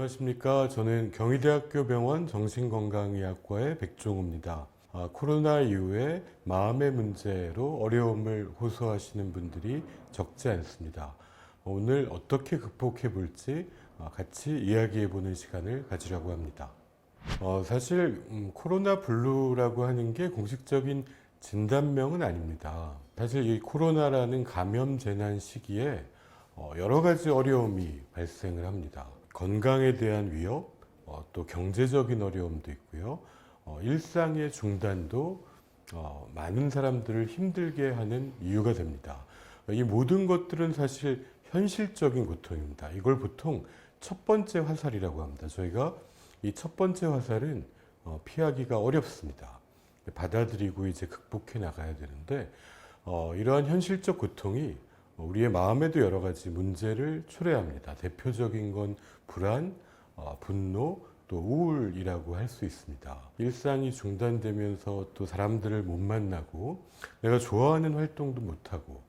안녕하십니까. 저는 경희대학교 병원 정신건강의학과의 백종우입니다. 코로나 이후에 마음의 문제로 어려움을 호소하시는 분들이 적지 않습니다. 오늘 어떻게 극복해 볼지 같이 이야기해 보는 시간을 가지려고 합니다. 사실 코로나 블루라고 하는 게 공식적인 진단명은 아닙니다. 사실 이 코로나라는 감염 재난 시기에 여러 가지 어려움이 발생을 합니다. 건강에 대한 위협, 또 경제적인 어려움도 있고요. 일상의 중단도 많은 사람들을 힘들게 하는 이유가 됩니다. 이 모든 것들은 사실 현실적인 고통입니다. 이걸 보통 첫 번째 화살이라고 합니다. 저희가 이 첫 번째 화살은 피하기가 어렵습니다. 받아들이고 이제 극복해 나가야 되는데 이러한 현실적 고통이 우리의 마음에도 여러 가지 문제를 초래합니다. 대표적인 건 불안, 분노, 또 우울이라고 할 수 있습니다. 일상이 중단되면서 또 사람들을 못 만나고 내가 좋아하는 활동도 못하고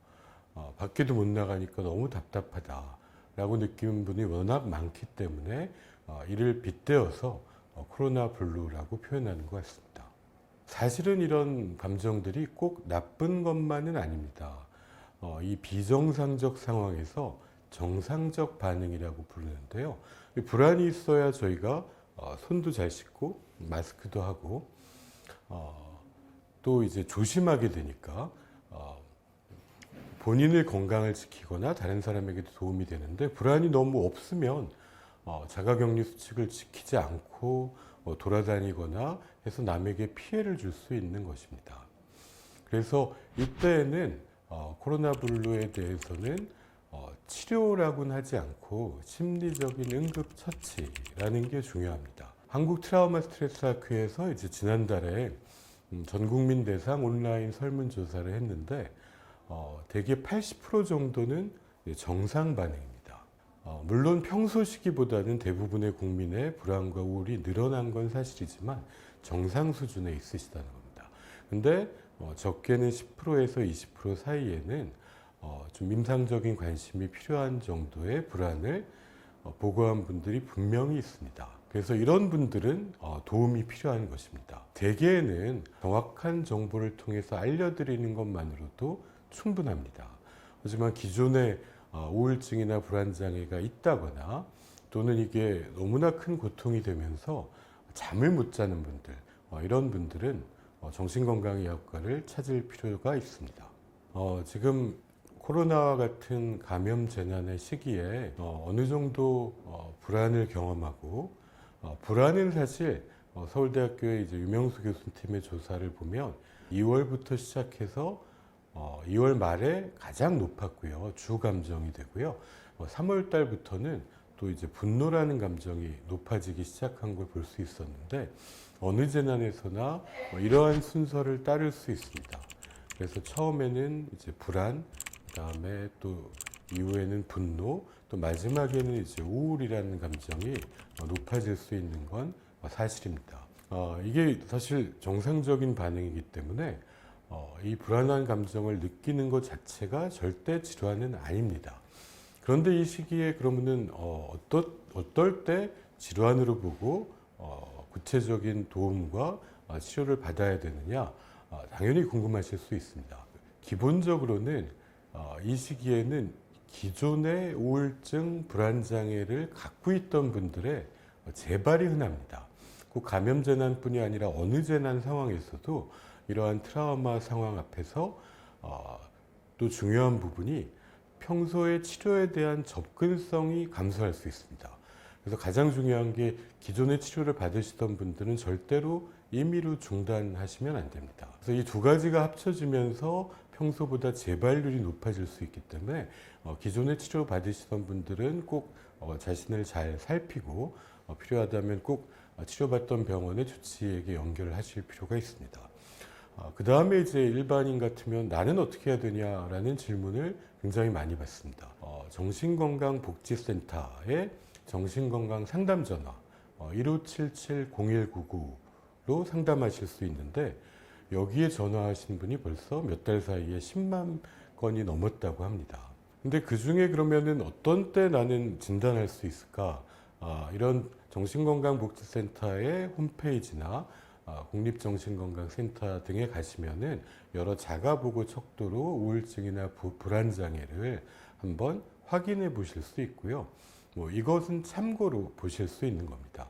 밖에도 못 나가니까 너무 답답하다라고 느끼는 분이 워낙 많기 때문에 이를 빗대어서 코로나 블루라고 표현하는 것 같습니다. 사실은 이런 감정들이 꼭 나쁜 것만은 아닙니다. 이 비정상적 상황에서 정상적 반응이라고 부르는데요. 불안이 있어야 저희가 손도 잘 씻고 마스크도 하고 또 이제 조심하게 되니까 본인의 건강을 지키거나 다른 사람에게도 도움이 되는데, 불안이 너무 없으면 자가격리 수칙을 지키지 않고 돌아다니거나 해서 남에게 피해를 줄 수 있는 것입니다. 그래서 이때에는 코로나 블루에 대해서는 치료라고는 하지 않고 심리적인 응급처치라는 게 중요합니다. 한국 트라우마 스트레스 학회에서 이제 지난달에 전국민 대상 온라인 설문조사를 했는데 대개 80% 정도는 정상 반응입니다. 물론 평소 시기보다는 대부분의 국민의 불안과 우울이 늘어난 건 사실이지만 정상 수준에 있으시다는 겁니다. 근데 적게는 10%에서 20% 사이에는 좀 임상적인 관심이 필요한 정도의 불안을 보고한 분들이 분명히 있습니다. 그래서 이런 분들은 도움이 필요한 것입니다. 대개는 정확한 정보를 통해서 알려드리는 것만으로도 충분합니다. 하지만 기존에 우울증이나 불안장애가 있다거나 또는 이게 너무나 큰 고통이 되면서 잠을 못 자는 분들, 이런 분들은 정신건강의학과를 찾을 필요가 있습니다. 지금 코로나와 같은 감염 재난의 시기에 어느 정도 불안을 경험하고, 불안은 사실 서울대학교의 이제 유명수 교수팀의 조사를 보면 2월부터 시작해서 2월 말에 가장 높았고요. 주 감정이 되고요. 3월 달부터는 또 이제 분노라는 감정이 높아지기 시작한 걸 볼 수 있었는데, 어느 재난에서나 이러한 순서를 따를 수 있습니다. 그래서 처음에는 이제 불안, 그다음에 또 이후에는 분노, 또 마지막에는 이제 우울이라는 감정이 높아질 수 있는 건 사실입니다. 이게 사실 정상적인 반응이기 때문에 이 불안한 감정을 느끼는 것 자체가 절대 질환은 아닙니다. 그런데 이 시기에 그러면은 어떨 때 질환으로 보고 구체적인 도움과 치료를 받아야 되느냐, 당연히 궁금하실 수 있습니다. 기본적으로는 이 시기에는 기존의 우울증, 불안장애를 갖고 있던 분들의 재발이 흔합니다. 꼭 감염 재난뿐이 아니라 어느 재난 상황에서도 이러한 트라우마 상황 앞에서 또 중요한 부분이 평소에 치료에 대한 접근성이 감소할 수 있습니다. 그래서 가장 중요한 게, 기존의 치료를 받으시던 분들은 절대로 임의로 중단하시면 안 됩니다. 그래서 이 두 가지가 합쳐지면서 평소보다 재발률이 높아질 수 있기 때문에 기존의 치료 받으시던 분들은 꼭 자신을 잘 살피고 필요하다면 꼭 치료받던 병원의 조치에게 연결을 하실 필요가 있습니다. 그 다음에 이제 일반인 같으면 나는 어떻게 해야 되냐라는 질문을 굉장히 많이 받습니다. 정신건강복지센터의 정신건강 상담전화 1577-0199로 상담하실 수 있는데, 여기에 전화하신 분이 벌써 몇 달 사이에 10만 건이 넘었다고 합니다. 근데 그 중에 그러면은 어떤 때 나는 진단할 수 있을까? 이런 정신건강복지센터의 홈페이지나 국립정신건강센터 등에 가시면은 여러 자가보고 척도로 우울증이나 불안장애를 한번 확인해 보실 수 있고요. 이것은 참고로 보실 수 있는 겁니다.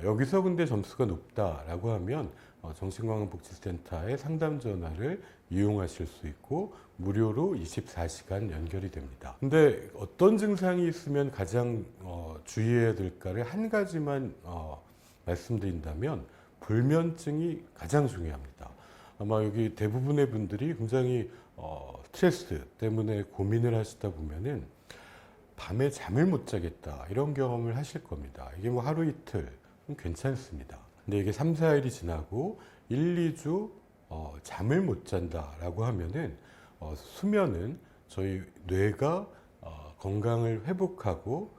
여기서 근데 점수가 높다라고 하면 정신건강복지센터의 상담 전화를 이용하실 수 있고 무료로 24시간 연결이 됩니다. 근데 어떤 증상이 있으면 가장 주의해야 될까를 한 가지만 말씀드린다면 불면증이 가장 중요합니다. 아마 여기 대부분의 분들이 굉장히 스트레스 때문에 고민을 하시다 보면은 밤에 잠을 못 자겠다 이런 경험을 하실 겁니다. 이게 하루 이틀 괜찮습니다. 근데 이게 3, 4일이 지나고 1, 2주 잠을 못 잔다라고 하면은 수면은 저희 뇌가 건강을 회복하고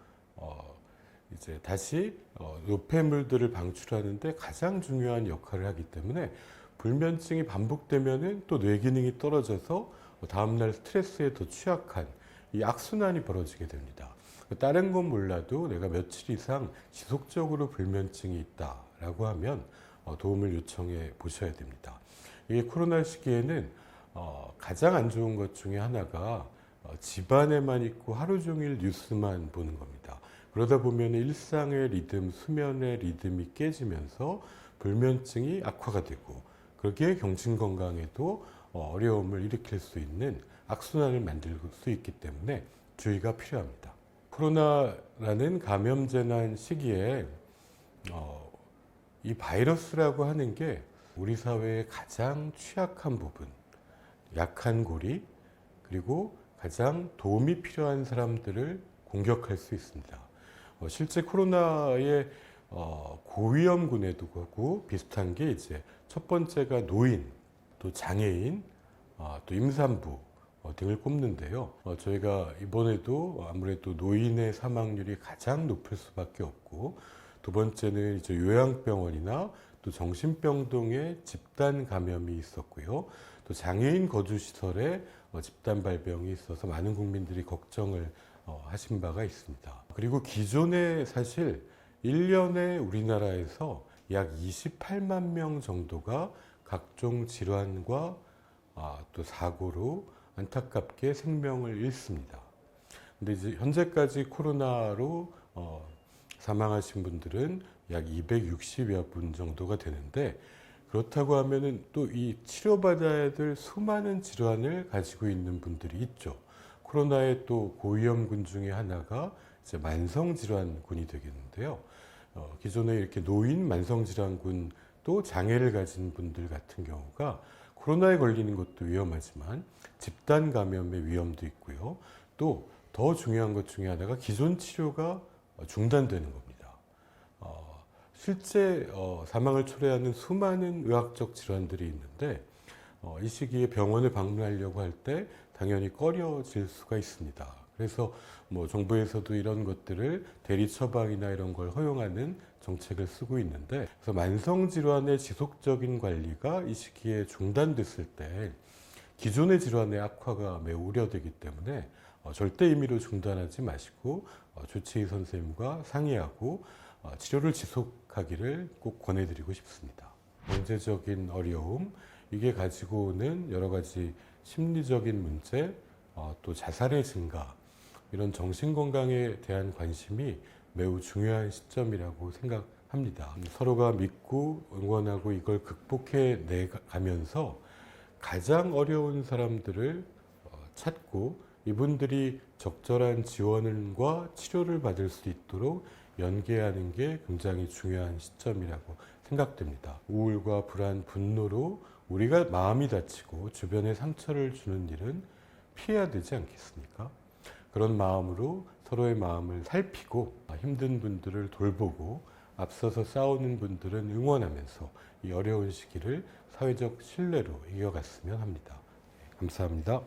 이제 다시 노폐물들을 방출하는데 가장 중요한 역할을 하기 때문에 불면증이 반복되면은 또 뇌 기능이 떨어져서 다음날 스트레스에 더 취약한 이 악순환이 벌어지게 됩니다. 다른 건 몰라도 내가 며칠 이상 지속적으로 불면증이 있다라고 하면 도움을 요청해 보셔야 됩니다. 이게 코로나 시기에는 가장 안 좋은 것 중에 하나가 집안에만 있고 하루 종일 뉴스만 보는 겁니다. 그러다 보면 일상의 리듬, 수면의 리듬이 깨지면서 불면증이 악화가 되고 그게 정신건강에도 어려움을 일으킬 수 있는 악순환을 만들 수 있기 때문에 주의가 필요합니다. 코로나라는 감염재난 시기에 이 바이러스라고 하는 게 우리 사회의 가장 취약한 부분, 약한 고리, 그리고 가장 도움이 필요한 사람들을 공격할 수 있습니다. 실제 코로나의 고위험군에도 하고 비슷한 게 이제 첫 번째가 노인, 또 장애인, 또 임산부 등을 꼽는데요. 저희가 이번에도 아무래도 노인의 사망률이 가장 높을 수밖에 없고 두 번째는 이제 요양병원이나 또 정신병동에 집단 감염이 있었고요. 또 장애인 거주시설에 집단 발병이 있어서 많은 국민들이 걱정을 하신 바가 있습니다. 그리고 기존에 사실 1년에 우리나라에서 약 28만 명 정도가 각종 질환과 또 사고로 안타깝게 생명을 잃습니다. 근데 이제 현재까지 코로나로 사망하신 분들은 약 260여 분 정도가 되는데 그렇다고 하면은 또 이 치료받아야 될 수많은 질환을 가지고 있는 분들이 있죠. 코로나의 또 고위험군 중에 하나가 이제 만성질환군이 되겠는데요. 기존에 이렇게 노인 만성질환군 또 장애를 가진 분들 같은 경우가 코로나에 걸리는 것도 위험하지만 집단 감염의 위험도 있고요. 또 더 중요한 것 중에 하나가 기존 치료가 중단되는 겁니다. 실제 사망을 초래하는 수많은 의학적 질환들이 있는데 이 시기에 병원을 방문하려고 할 때 당연히 꺼려질 수가 있습니다. 그래서 정부에서도 이런 것들을 대리 처방이나 이런 걸 허용하는 정책을 쓰고 있는데 그래서 만성 질환의 지속적인 관리가 이 시기에 중단됐을 때 기존의 질환의 악화가 매우 우려되기 때문에 절대 임의로 중단하지 마시고 주치의 선생님과 상의하고 치료를 지속하기를 꼭 권해드리고 싶습니다. 경제적인 어려움, 이게 가지고 오는 여러 가지 심리적인 문제, 또 자살의 증가, 이런 정신건강에 대한 관심이 매우 중요한 시점이라고 생각합니다. 서로가 믿고 응원하고 이걸 극복해 내가면서 가장 어려운 사람들을 찾고 이분들이 적절한 지원과 치료를 받을 수 있도록 연계하는 게 굉장히 중요한 시점이라고 생각됩니다. 우울과 불안, 분노로 우리가 마음이 다치고 주변에 상처를 주는 일은 피해야 되지 않겠습니까? 그런 마음으로 서로의 마음을 살피고 힘든 분들을 돌보고 앞서서 싸우는 분들은 응원하면서 이 어려운 시기를 사회적 신뢰로 이겨갔으면 합니다. 감사합니다.